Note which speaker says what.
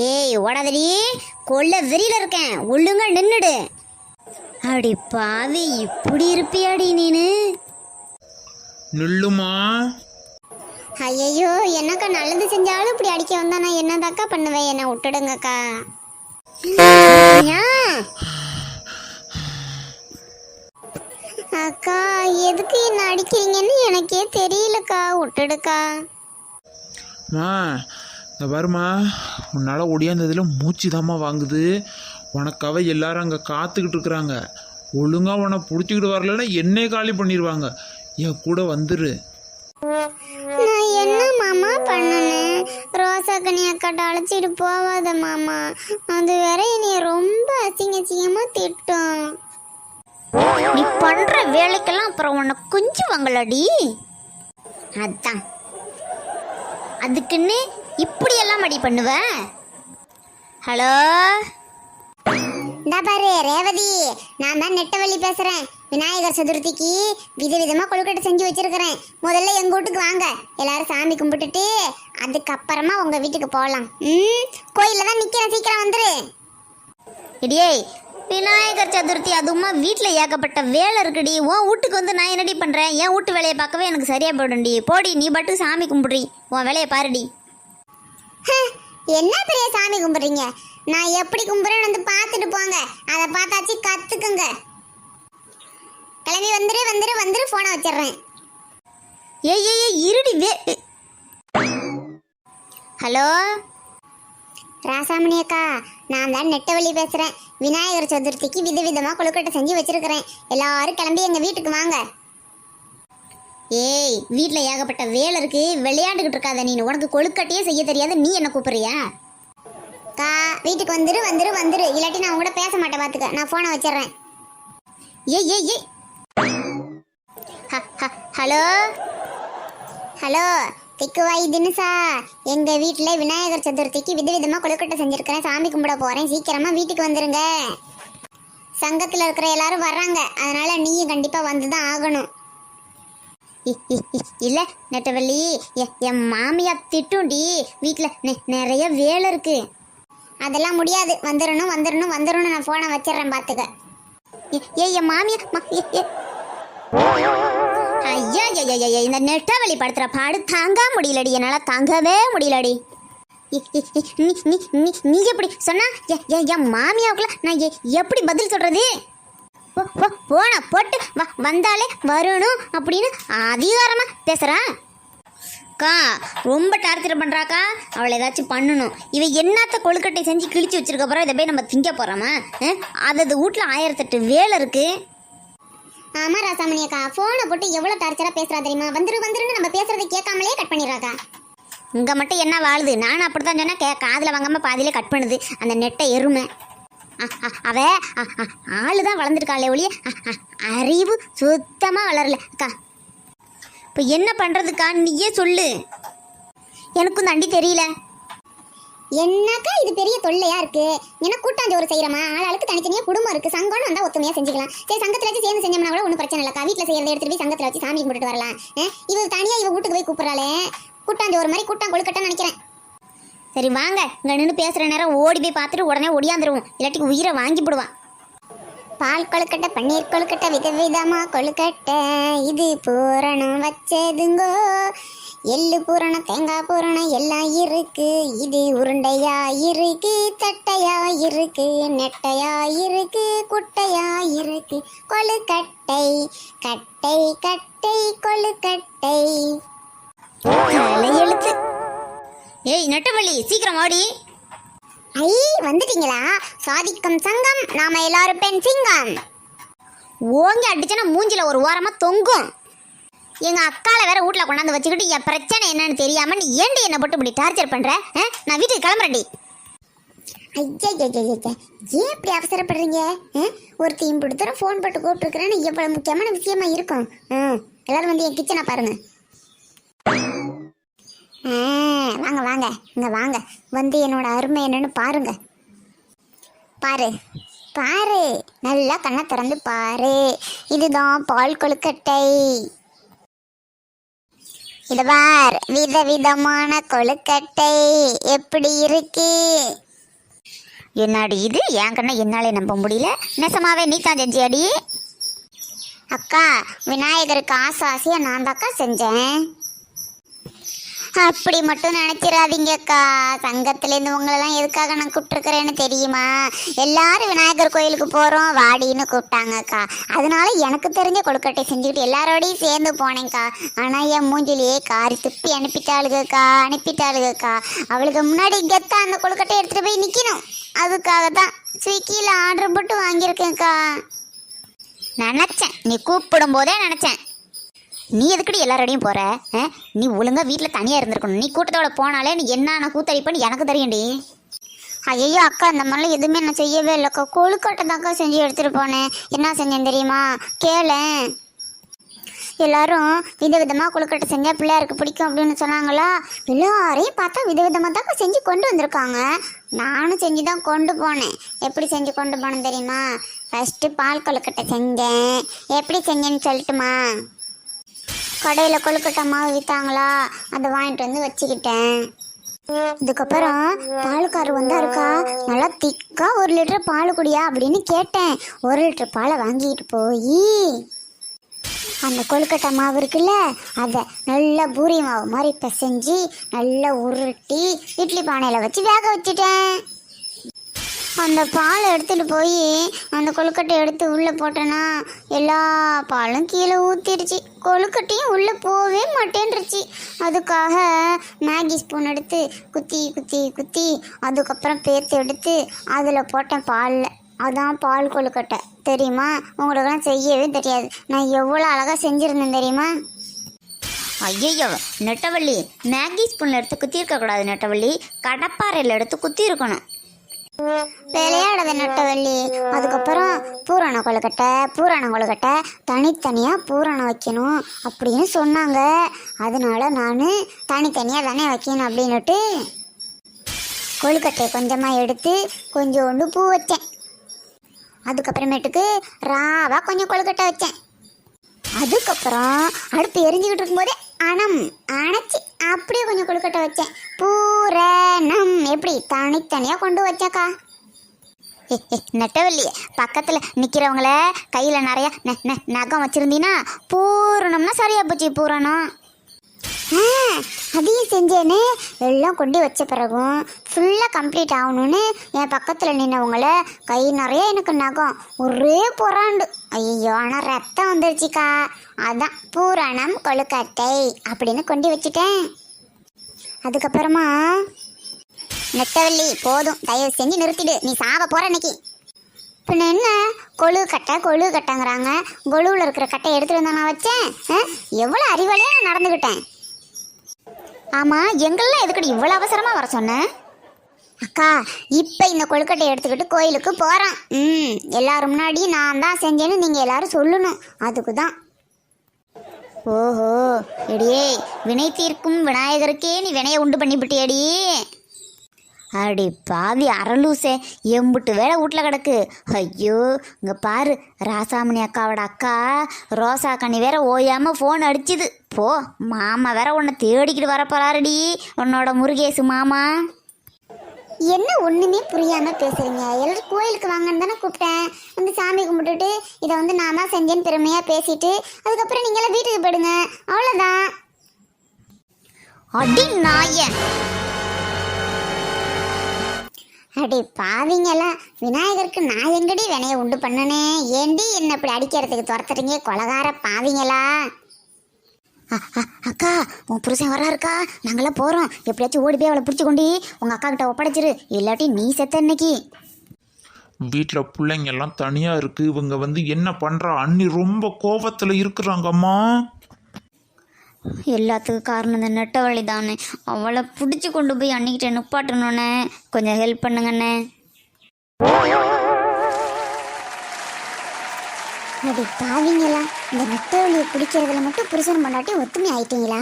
Speaker 1: ஏய் ஓடாதடி, கொல்ல வெறியில இருக்கேன், ஒழுங்கா நின்னுடு. அடி பாவி, இப்படி இருப்பியாடி நீனு?
Speaker 2: நில்லுமா.
Speaker 1: ஐயோ, என்னக்கா நல்லது செஞ்சாலும் இப்படி அடிக்க வந்தா நான் என்னதாக்கா பண்ணுவேன்? என்ன விட்டுடுங்கக்கா. அக்கா, எதுக்கு என்ன அடிக்கிறீங்கன்னு எனக்கே தெரியலக்கா, விட்டுடுக்கா.
Speaker 2: மா இந்த பாருமா, உன்னால் ஒடியாந்ததில் மூச்சு தாம்மா வாங்குது. உனக்காக எல்லாரும் அங்கே காத்துக்கிட்டு இருக்கிறாங்க. ஒழுங்காக உன்னை பிடிச்சிக்கிட்டு வரலன்னா என்னே காலி பண்ணிடுவாங்க. என் கூட வந்துரு.
Speaker 1: நான் என்ன மாமா பண்ணனேன்? ரோசாக்கனி அக்காட்ட அழைச்சிட்டு போவாத மாமா, அது வேற என்னைய ரொம்ப அசிங்கமா திட்டும். நீ பண்ற வேலைக்கெல்லாம் அப்புறம் உன்னை கொஞ்சம் வாங்கலடி. அதான் அதுக்குன்னு இப்படி எல்லாம் அடி பண்ணுவ? ஹலோ, இந்த பாரு ரேவதி, நான் தான் நெட்டவள்ளி பேசுறேன். விநாயகர் சதுர்த்திக்கு விதவிதமா கொழுக்கட்டை செஞ்சு வச்சிருக்கிறேன். முதல்ல எங்க வீட்டுக்கு வாங்க, எல்லாரும் சாமி கும்பிட்டுட்டு அதுக்கப்புறமா உங்க வீட்டுக்கு போகலாம். கோயில்ல தான் நிக்கிறேன், சீக்கிரம் வந்துரு. இடியே, விநாயகர் சதுர்த்தி அதுவுமா வீட்டில் ஏகப்பட்ட வேலை இருக்குடி. உன் வீட்டுக்கு வந்து நான் என்னடி பண்ணுறேன்? என் வீட்டு வேலையை பார்க்கவே எனக்கு சரியா போயிடும்டி. போடி, நீ பட்டு சாமி கும்பிடுறி, உன் வேலையை பாருடி. என்ன பெரிய சாமி கும்பிடுறீங்க? நான் எப்படி கும்பிட்றேன்னு வந்து பார்த்துட்டு போங்க, அதை பார்த்தாச்சு கற்றுக்குங்க. கிளம்பி வந்துரு வந்துரு வந்துரு, ஃபோனை வச்சிடுறேன். ஏய் இருடி ஹலோ ராசாமணி அக்கா, நான் தான் நெட்டவள்ளி பேசுகிறேன். விநாயகர் சதுர்த்திக்கு விதவிதமாக கொழுக்கட்டை செஞ்சு வச்சிருக்கிறேன். எல்லாரும் கிளம்பி எங்கள் வீட்டுக்கு வாங்க. ஏய், வீட்டில் ஏகப்பட்ட வேலை இருக்கு, விளையாண்டுக்கிட்டு இருக்காத நீ. உனக்கு கொழுக்கட்டையே செய்ய தெரியாது, நீ என்ன கூப்பிடுறியா? அக்கா, வீட்டுக்கு வந்துரு வந்துரு வந்துரு, இல்லாட்டி நான் உங்கள்கிட்ட பேச மாட்டேன், பார்த்துக்க. நான் ஃபோனை வச்சிடுறேன். ஏய் ஏய் ஏய் ஹலோ ஹலோ திக்குவாய் தினுசா, எங்கள் வீட்டில் விநாயகர் சதுர்த்திக்கு விதவிதமாக கொழுக்கட்டை செஞ்சுருக்கிறேன். சாமி கும்பிட போகிறேன், சீக்கிரமாக வீட்டுக்கு வந்துருங்க. சங்கத்தில் இருக்கிற எல்லாரும் வர்றாங்க, அதனால் நீயும் கண்டிப்பாக வந்து தான் ஆகணும். இல்லை நெட்டவள்ளி, என் மாமியா திட்டும்டி. வீட்டில் நிறைய வேலை இருக்கு. அதெல்லாம் முடியாது, வந்துடணும் வந்துடணும் வந்துடணும். நான் ஃபோனை வச்சிடுறேன், பார்த்துக்க. என் மாமியா ஐயா ஐயா, இந்த நெட்டவள்ளி படுத்துற பாடு தாங்க முடியலடி, என்னால் தாங்கவே முடியலடி. நீ எப்படி சொன்னா என் மாமியாவுக்குள்ள நான் எப்படி பதில் சொல்றது? போன போட்டு வந்தாலே வரணும் அப்படின்னு அதிகாரமா பேசுறான். அக்கா, ரொம்ப டார்ச்சர் பண்றாக்கா. அவளை ஏதாச்சும் பண்ணணும். இவ என்னத்த கொழுக்கட்டை செஞ்சு கிழிச்சு வச்சிருக்க போறோம், இதை போய் நம்ம திங்க போறோமா? அது வீட்டில் 1008 வேலை இருக்கு. ஆமா ராசாமணி அக்கா, ஃபோனை போட்டு எவ்வளோ டார்ச்சராக பேசுறா தெரியுமா? வந்துரு வந்துருன்னு நம்ம பேசுறதை கேட்காமலே கட் பண்ணிடுறாக்கா. இங்கே மட்டும் என்ன வாழுது? நானும் அப்படி தான் சொன்னால் காதில் வாங்காமல் பாதியிலே கட் பண்ணுது அந்த நெட்டை எருமை. அவ ஆளு தான் வளர்ந்துருக்காளே ஒழிய அறிவு சுத்தமாக வளரல அக்கா. இப்போ என்ன பண்ணுறதுக்கா, நீயே சொல்லு. எனக்கும் தண்டி தெரியல. என்னக்கா இது பெரிய தொல்லையா இருக்கு? ஏன்னா கூட்டாஞ்சோறு செய்யறமா, ஆளுக்கு தனித்தனியா குடும்பம் இருக்கு. சங்கம்னு வந்தா ஒத்துமையா செஞ்சுக்கலாம். சரி, சங்கத்துல வச்சு சேர்ந்து செஞ்சோம்னா கூட ஒன்றும் பிரச்சனை இல்லக்கா. வீட்டில் செய்யறதை எடுத்துட்டு போய் சங்கத்துல வச்சு சாமி கும்பிட்டு வரலாம். இவ தனியா இவ வீட்டுக்கு போய் கூப்பிடறாளே, கூட்டாஞ்சோறு மாதிரி கூட்டான் கொழுக்கட்டைன்னு நினைக்கிறேன். சரி வாங்க, இங்க நின்று பேசுற நேரம் ஓடி போய் பார்த்துட்டு உடனே ஒடியாந்துருவோம், இல்லாட்டிக்கு உயிரை வாங்கி போடுவான். பால் கொழுக்கட்டை, பன்னீர் கொழுக்கட்டை, விதவிதமா கொழுக்கட்டை, இது பூரணம் வச்சதுங்கோ. எள்ளு பூரணம், தேங்காய் பூரணம் எல்லாம் இருக்கு. இது உருண்டையா இருக்கு, தட்டையா இருக்கு, நெட்டையா இருக்கு, குட்டையா இருக்கு. கொழுக்கட்டை கட்டை கட்டை கொழுக்கட்டை. எழுத்து. ஏய் நெட்டவள்ளி, சீக்கிரம் ஓடி. ஐ, வந்துட்டீங்களா? சாதிக்கும் சங்கம், நாம எல்லாரும் பெண் சிங்கம். ஓங்கி அடிச்சனா மூஞ்சில ஒரு ஓரமா தொங்கும். எங்க அக்கால வேற வீட்டுல கொண்டாந்து வச்சுக்கிட்டு என் பிரச்சனை என்னன்னு தெரியாம நீ ஏண்டி என்ன போட்டு இப்படி டார்ச்சர் பண்ற? நான் வீட்டுக்கு கிளம்புறேன்டி. ஐயா ஏன் இப்படி அவசரப்படுறீங்க? ஒருத்தையும் பிடித்தரும் ஃபோன் போட்டு கூப்பிட்டுருக்கிறேன்னு எவ்வளவு முக்கியமான விஷயமா இருக்கும். எல்லாரும் வந்து என் கிச்சனை பாருங்க. வாங்க வாங்க, இங்க வாங்க, வந்து என்னோட அருமை என்னன்னு பாருங்க. பாரு பாரு, நல்லா கண்ணை திறந்து பாரு. இதுதான் பால் கொழுக்கட்டை. இது பார், விதவிதமான கொழுக்கட்டை எப்படி இருக்கு? என்னாடி இது என் கண்ணை என்னாலே நம்ப முடியல. நெசமாவே நீ தான் செஞ்சியாடி? அக்கா, விநாயகருக்கு ஆசையாக நான் தாக்கா செஞ்சேன். அப்படி மட்டும் நினைச்சிடாதீங்கக்கா. சங்கத்துலேருந்து உங்களெல்லாம் எதுக்காக நான் கூப்பிட்டுருக்கிறேன்னு தெரியுமா? எல்லாரும் விநாயகர் கோயிலுக்கு போகிறோம் வாடின்னு கூப்பிட்டாங்கக்கா. அதனால எனக்கு தெரிஞ்ச கொழுக்கட்டை செஞ்சுக்கிட்டு எல்லாரோடையும் சேர்ந்து போனேங்க்கா. ஆனால் என் மூஞ்சிலேயே காரி துப்பி அனுப்பிட்டாளுகக்கா. அவளுக்கு முன்னாடி கெத்தா அந்த கொழுக்கட்டை எடுத்துகிட்டு போய் நிற்கணும். அதுக்காக தான் ஸ்விக்கியில் ஆர்டர் போட்டு வாங்கியிருக்கேன்க்கா. நினச்சேன், நீ கூப்பிடும் போதே நினச்சேன். நீ எதுக்கடி எல்லாரோடையும் போற? நீ ஒழுங்கா வீட்டில் தனியாக இருந்திருக்கணும். நீ கூட்டத்தோட போனாலே நீ என்ன கூத்தடிப்பேன்னு எனக்கு தெரியும்டி. ஐயோ அக்கா, இந்த மாதிரிலாம் எதுவுமே நான் செய்யவே இல்லைக்கா. கொழுக்கட்டை தாக்கா செஞ்சு எடுத்துகிட்டு போனேன். என்ன செஞ்சேன் தெரியுமா? கேளேன். எல்லாரும் விதவிதமாக கொழுக்கட்டை செஞ்சால் பிள்ளையாருக்கு பிடிக்கும் அப்படின்னு சொன்னாங்களா? எல்லாரையும் பார்த்தா விதவிதமாக தாக்கா செஞ்சு கொண்டு வந்திருக்காங்க. நானும் செஞ்சு தான் கொண்டு போனேன். எப்படி செஞ்சு கொண்டு போனேன் தெரியுமா? ஃபஸ்ட்டு பால் கொழுக்கட்டை செஞ்சேன். எப்படி செஞ்சேன்னு சொல்லட்டுமா? கடையில் கொழுக்கட்டை மாவு விற்றாங்களா, அதை வாங்கிட்டு வந்து வச்சுக்கிட்டேன். இதுக்கப்புறம் பாலுக்காரு வந்தாருக்கா. நல்லா திக்கா 1 லிட்டர் பால் குடியா அப்படின்னு கேட்டேன். 1 லிட்டர் பாலை வாங்கிட்டு போய் அந்த கொழுக்கட்டை மாவு இருக்குல்ல, அதை நல்லா பூரி மாவு மாதிரி பிசைஞ்சு நல்லா உருட்டி இட்லி பானையில் வச்சு வேக வச்சுட்டேன். அந்த பாலை எடுத்துகிட்டு போய் அந்த கொழுக்கட்டை எடுத்து உள்ளே போட்டேன்னா எல்லா பாலும் கீழே ஊற்றிடுச்சு. கொழுக்கட்டையும் உள்ளே போகவே மாட்டேன்ருச்சு. அதுக்காக மேகி ஸ்பூன் எடுத்து குத்தி அதுக்கப்புறம் பேர்த்து எடுத்து அதில் போட்டேன் பாலில். அதான் பால் கொழுக்கட்டை. தெரியுமா? உங்களுக்கெல்லாம் செய்யவே தெரியாது. நான் எவ்வளோ அழகாக செஞ்சுருந்தேன் தெரியுமா? ஐயோ நெட்டவள்ளி, மேகி ஸ்பூனில் எடுத்து குத்தி இருக்கக்கூடாது நெட்டவள்ளி. கடப்பாறையில் எடுத்து குத்தி இருக்கணும். விளையாடாத நெட்டவள்ளி. அதுக்கப்புறம் பூரண கொழுக்கட்டை தனித்தனியாக பூரணம் வைக்கணும் அப்படின்னு சொன்னாங்க. அதனால நான் தனித்தனியாக தானே வைக்கணும் அப்படின்னுட்டு கொழுக்கட்டையை கொஞ்சமாக எடுத்து கொஞ்சோண்டு பூ வச்சேன். அதுக்கப்புறமேட்டுக்கு ராவாக கொஞ்சம் கொழுக்கட்டை வச்சேன். அதுக்கப்புறம் அடுப்பு எரிஞ்சுக்கிட்டு இருக்கும்போதே அணைச்சி அப்படியே கொஞ்சம் கொழுக்கட்டை வச்சேன். பூரணம் எப்படி தனித்தனியாக கொண்டு வச்சேக்கா. நெட்டவள்ளி, பக்கத்தில் நிற்கிறவங்கள கையில் நிறையா நகம் வச்சுருந்தீங்கன்னா பூரணம்னா சரியா போச்சு. பூரணம் அதையும் செஞ்சேன்னு எல்லாம் கொண்டு வச்ச பிறகும் ஃபுல்லாக கம்ப்ளீட் ஆகணும்னு என் பக்கத்தில் நின்றவங்கள கை நிறைய எனக்கு நகம் ஒரே புறாண்டு. ஐயோ, ஆனால் ரத்தம் வந்துருச்சுக்கா. அதான் பூரணம் கொழுக்கட்டை அப்படின்னு கொண்டு வச்சுட்டேன். அதுக்கப்புறமா நெட்டவள்ளி, போதும், தயவு செஞ்சு நிறுத்திடு, நீ சாவ போகிற இன்னைக்கு. பின்ன என்ன கொழுக்கட்டைங்கிறாங்க. கொழுவில் இருக்கிற கட்டை எடுத்துகிட்டு வந்தா நான் வச்சேன். எவ்வளோ அறிவாளியாக நான் நடந்துக்கிட்டேன். ஆமாம், எங்கெல்லாம் எதுக்கடி இவ்வளோ அவசரமாக வர சொன்னேன்? அக்கா, இப்போ இந்த கொழுக்கட்டை எடுத்துக்கிட்டு கோயிலுக்கு போகிறேன். எல்லாரும் முன்னாடி நான் தான் செஞ்சேன்னு நீங்கள் எல்லாரும் சொல்லணும். அதுக்கு தான். ஓஹோ, எடியே, வினை தீர்க்கும் விநாயகருக்கே நீ வினையை உண்டு பண்ணிவிட்டியடி. அடி பாவி அரலூசே, எம்புட்டு வேலை வீட்டில் கிடக்கு. ஐயோ, இங்கே பாரு, ராசாமணி அக்காவோட அக்கா ரோசா கண்ணி வேற ஓயாமல் ஃபோன் அடிச்சுது. போ, மாமா வேற உன்னை தேடிக்கிட்டு வரப்போறாருடி, உன்னோட முருகேசு மாமா. என்ன ஒன்றுமே புரியாமல் பேசுகிறீங்க? எல்லாரும் கோயிலுக்கு வாங்கன்னு தானே கூப்பிட்டேன். வந்து சாமி கும்பிட்டுட்டு இதை வந்து நான் தான் செஞ்சேன்னு பெருமையாக பேசிட்டு அதுக்கப்புறம் நீங்களாம் வீட்டுக்கு போயிடுங்க, அவ்வளோதான். அடி நாய, அடி பாவிங்களா, விநாயகருக்கு நான் எங்கடி வினையை உண்டு பண்ணனே? ஏண்டி என்ன இப்படி அடிக்கிறதுக்கு துரத்துறீங்க கொலகார பாவிங்களா? அக்கா, உன் புருஷன் வராருக்கா, நாங்களாம் போகிறோம். எப்படியாச்சும் ஓடி போய் அவளை பிடிச்சி கொண்டு உங்கள் அக்கா கிட்ட ஒப்படைச்சிரு, இல்லாட்டி நீ செத்த இன்னைக்கு.
Speaker 2: வீட்டில் பிள்ளைங்க எல்லாம் தனியாக இருக்குது. இவங்க வந்து என்ன பண்ணுறா? அண்ணி ரொம்ப கோபத்தில் இருக்கிறாங்கம்மா.
Speaker 1: எல்லாத்துக்கும் காரணம் இந்த நெட்டவள்ளி தானே. அவளை பிடிச்சி கொண்டு போய் அன்னிக்கிட்ட நிப்பாட்டணுன்னே. கொஞ்சம் ஹெல்ப் பண்ணுங்கண்ணே. அப்படி பாவீங்களா, இந்த நெட்டவள்ளியை பிடிக்கிறதுல மட்டும் புருஷன் பொண்டாட்டி ஒத்துமை ஆயிட்டீங்களா?